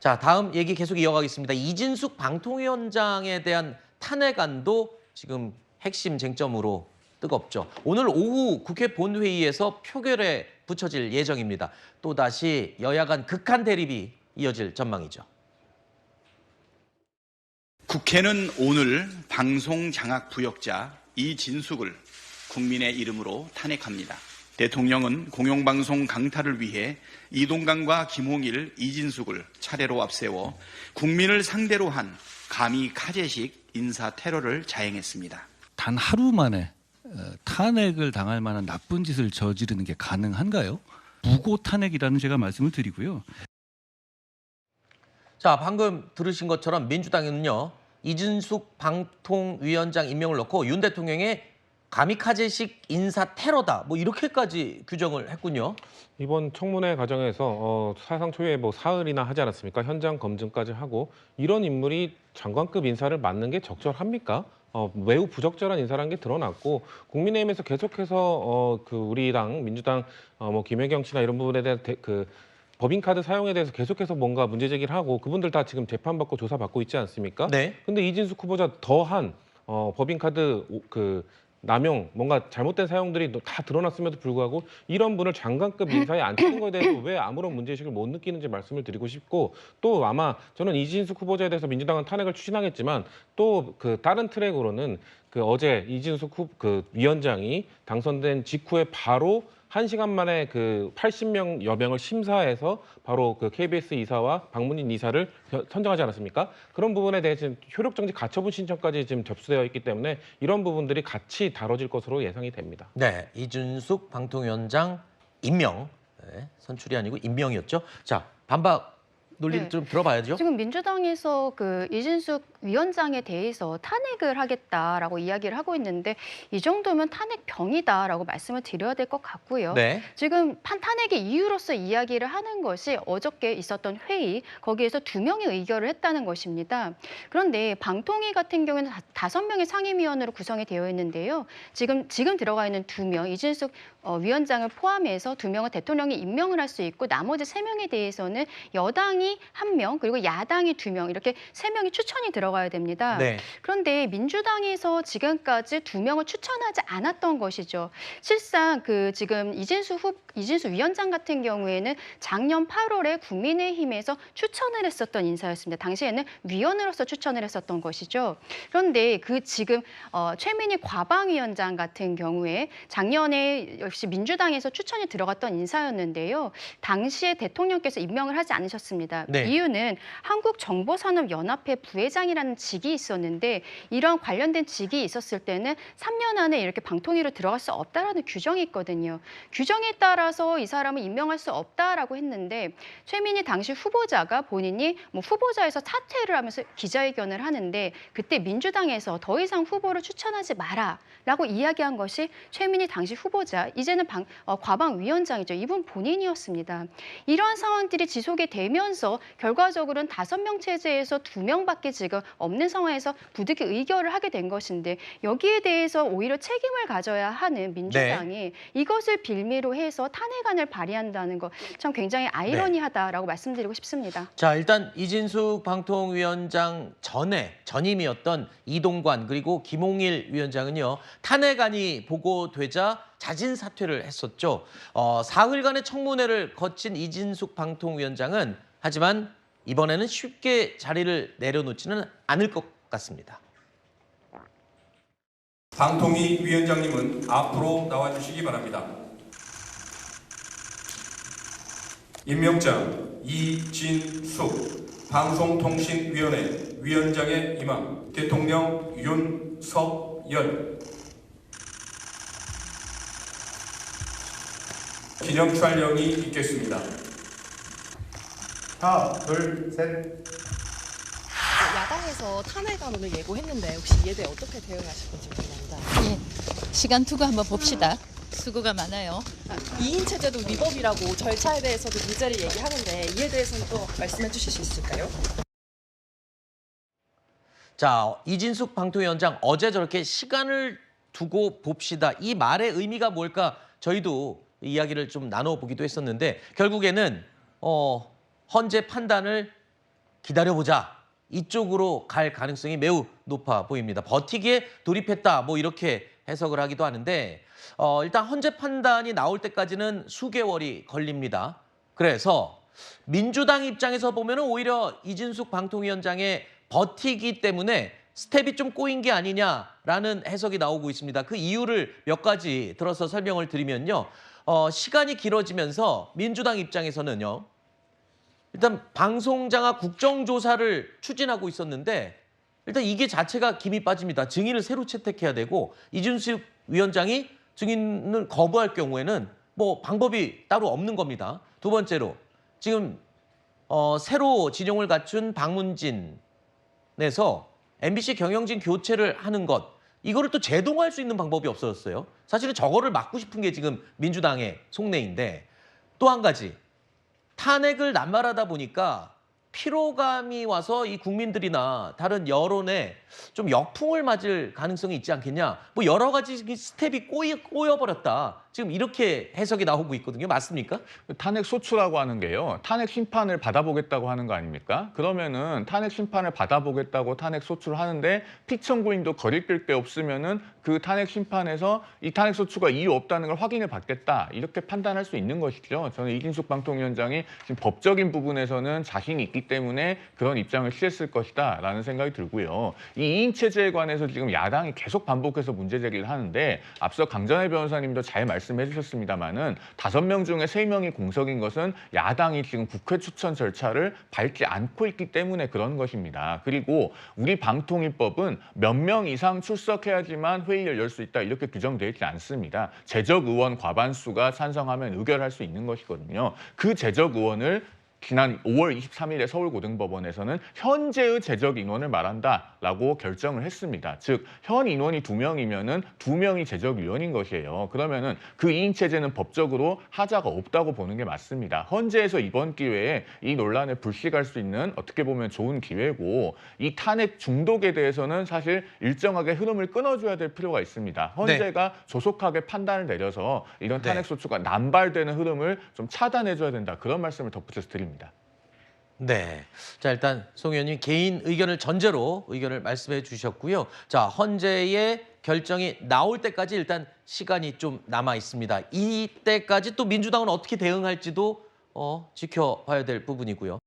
자, 다음 얘기 계속 이어가겠습니다. 이진숙 방통위원장에 대한 탄핵안도 지금 핵심 쟁점으로 뜨겁죠. 오늘 오후 국회 본회의에서 표결에 붙여질 예정입니다. 또다시 여야 간 극한 대립이 이어질 전망이죠. 국회는 오늘 방송 장악 부역자 이진숙을 국민의 이름으로 탄핵합니다. 대통령은 공영방송 강탈을 위해 이동관과 김홍일, 이진숙을 차례로 앞세워 국민을 상대로 한 가미카제식 인사 테러를 자행했습니다. 단 하루 만에 탄핵을 당할 만한 나쁜 짓을 저지르는 게 가능한가요? 무고 탄핵이라는 제가 말씀을 드리고요. 자, 방금 들으신 것처럼 민주당은요, 이진숙 방통위원장 임명을 놓고 윤 대통령의 가미카제식 인사 테러다, 뭐 이렇게까지 규정을 했군요. 이번 청문회 과정에서 사상 초유의 사흘이나 하지 않았습니까? 현장 검증까지 하고 이런 인물이 장관급 인사를 맡는 게 적절합니까? 매우 부적절한 인사라는 게 드러났고 국민의힘에서 계속해서 우리 당 민주당 김혜경 씨나 이런 부분에 대한 법인카드 사용에 대해서 계속해서 뭔가 문제 제기를 하고 그분들 다 지금 재판받고 조사받고 있지 않습니까? 네. 근데 이진숙 후보자 더한 법인카드 남용, 뭔가 잘못된 사용들이 다 드러났음에도 불구하고 이런 분을 장관급 인사에 앉히는 거에 대해서 왜 아무런 문제의식을 못 느끼는지 말씀을 드리고 싶고, 또 아마 저는 이진숙 후보자에 대해서 민주당은 탄핵을 추진하겠지만 또 다른 트랙으로는 어제 이진숙 위원장이 당선된 직후에 바로 1시간 만에 80여명 명을 심사해서 바로 KBS 이사와 박문인 이사를 선정하지 않았습니까? 그런 부분에 대해서 효력정지 가처분 신청까지 지금 접수되어 있기 때문에 이런 부분들이 같이 다뤄질 것으로 예상이 됩니다. 네, 이준숙 방통위원장 임명, 네, 선출이 아니고 임명이었죠. 자, 반박 논리를 좀 들어봐야죠. 지금 민주당에서 이진숙 위원장에 대해서 탄핵을 하겠다라고 이야기를 하고 있는데 이 정도면 탄핵병이다라고 말씀을 드려야 될 것 같고요. 네. 지금 탄핵의 이유로서 이야기를 하는 것이 어저께 있었던 회의, 거기에서 2명의 의결을 했다는 것입니다. 그런데 방통위 같은 경우에는 5명의 상임위원으로 구성이 되어 있는데요. 지금 들어가 있는 2명, 이진숙 위원장을 포함해서 2명은 대통령이 임명을 할 수 있고 나머지 3명에 대해서는 여당이 1명 그리고 야당이 2명 이렇게 3명이 추천이 들어가야 됩니다. 네. 그런데 민주당에서 지금까지 2명을 추천하지 않았던 것이죠. 실상 지금 이진수 위원장 같은 경우에는 작년 8월에 국민의힘에서 추천을 했었던 인사였습니다. 당시에는 위원으로서 추천을 했었던 것이죠. 그런데 지금 최민희 과방위원장 같은 경우에 작년에 역시 민주당에서 추천이 들어갔던 인사였는데요. 당시에 대통령께서 임명을 하지 않으셨습니다. 네. 이유는 한국정보산업연합회 부회장이라는 직이 있었는데 이런 관련된 직이 있었을 때는 3년 안에 이렇게 방통위로 들어갈 수 없다라는 규정이 있거든요. 규정에 따라서 이 사람을 임명할 수 없다라고 했는데 최민희 당시 후보자가 본인이 후보자에서 사퇴를 하면서 기자회견을 하는데 그때 민주당에서 더 이상 후보를 추천하지 마라라고 이야기한 것이 최민희 당시 후보자, 이제는 과방위원장이죠. 이분 본인이었습니다. 이러한 상황들이 지속이 되면서 결과적으로는 5명 체제에서 2명밖에 지금 없는 상황에서 부득이 의결을 하게 된 것인데 여기에 대해서 오히려 책임을 가져야 하는 민주당이 이것을 빌미로 해서 탄핵안을 발의한다는 거 참 굉장히 아이러니하다라고 말씀드리고 싶습니다. 자, 일단 이진숙 방통위원장 전임이었던 이동관 그리고 김홍일 위원장은요, 탄핵안이 보고되자 자진 사퇴를 했었죠. 사흘간의 청문회를 거친 이진숙 방통위원장은 하지만 이번에는 쉽게 자리를 내려놓지는 않을 것 같습니다. 방통위 위원장님은 앞으로 나와주시기 바랍니다. 임명장 이진숙 방송통신위원회 위원장의 임함 대통령 윤석열 기념 촬영이 있겠습니다. 하나, 둘, 셋. 야당에서 탄핵안을 예고했는데 혹시 이에 대해 어떻게 대응하실 건지 궁금합니다. 예, 시간 두고 한번 봅시다. 수고가 많아요. 2인 체제도 위법이라고 절차에 대해서도 문제를 얘기하는데 이에 대해서는 또 말씀해 주실 수 있을까요? 자, 이진숙 방통위원장 어제 저렇게 시간을 두고 봅시다. 이 말의 의미가 뭘까 저희도 이야기를 좀 나눠보기도 했었는데 결국에는 헌재 판단을 기다려보자. 이쪽으로 갈 가능성이 매우 높아 보입니다. 버티기에 돌입했다. 뭐 이렇게 해석을 하기도 하는데 일단 헌재 판단이 나올 때까지는 수개월이 걸립니다. 그래서 민주당 입장에서 보면 오히려 이진숙 방통위원장의 버티기 때문에 스텝이 좀 꼬인 게 아니냐라는 해석이 나오고 있습니다. 그 이유를 몇 가지 들어서 설명을 드리면요. 시간이 길어지면서 민주당 입장에서는요. 일단 방송장악 국정조사를 추진하고 있었는데 일단 이게 자체가 김이 빠집니다. 증인을 새로 채택해야 되고 이준숙 위원장이 증인을 거부할 경우에는 뭐 방법이 따로 없는 겁니다. 두 번째로 지금 새로 진영을 갖춘 박문진에서 MBC 경영진 교체를 하는 것 이거를 또 제동할 수 있는 방법이 없어졌어요. 사실은 저거를 막고 싶은 게 지금 민주당의 속내인데 또 한 가지 탄핵을 남발하다 보니까 피로감이 와서 이 국민들이나 다른 여론에 좀 역풍을 맞을 가능성이 있지 않겠냐. 뭐 여러 가지 스텝이 꼬여버렸다. 지금 이렇게 해석이 나오고 있거든요. 맞습니까? 탄핵 소추라고 하는 게요. 탄핵 심판을 받아보겠다고 하는 거 아닙니까? 그러면은 탄핵 심판을 받아보겠다고 탄핵 소추를 하는데 피청구인도 거리낄 게 없으면은 그 탄핵 심판에서 이 탄핵 소추가 이유 없다는 걸 확인을 받겠다. 이렇게 판단할 수 있는 것이죠. 저는 이진숙 방통위원장이 지금 법적인 부분에서는 자신이 있기 때문에 그런 입장을 취했을 것이다라는 생각이 들고요. 이 2인 체제에 관해서 지금 야당이 계속 반복해서 문제 제기를 하는데 앞서 강전혜 변호사님도 잘 말씀해 주셨습니다마는 5명 중에 3명이 공석인 것은 야당이 지금 국회 추천 절차를 밟지 않고 있기 때문에 그런 것입니다. 그리고 우리 방통위법은 몇 명 이상 출석해야지만 회의를 열 수 있다 이렇게 규정되어 있지 않습니다. 재적 의원 과반수가 찬성하면 의결할 수 있는 것이거든요. 그 재적 의원을 지난 5월 23일에 서울고등법원에서는 현재의 재적 인원을 말한다라고 결정을 했습니다. 즉, 현 인원이 2명이면은 2명이 재적 위원인 것이에요. 그러면은 그 2인 체제는 법적으로 하자가 없다고 보는 게 맞습니다. 헌재에서 이번 기회에 이 논란을 불식할 수 있는 어떻게 보면 좋은 기회고 이 탄핵 중독에 대해서는 사실 일정하게 흐름을 끊어줘야 될 필요가 있습니다. 헌재가 조속하게 판단을 내려서 이런 탄핵 소추가 남발되는 흐름을 좀 차단해줘야 된다. 그런 말씀을 덧붙여서 드립니다. 네. 자, 일단 송 의원님 개인 의견을 전제로 의견을 말씀해 주셨고요. 자, 헌재의 결정이 나올 때까지 일단 시간이 좀 남아 있습니다. 이때까지 또 민주당은 어떻게 대응할지도 지켜봐야 될 부분이고요.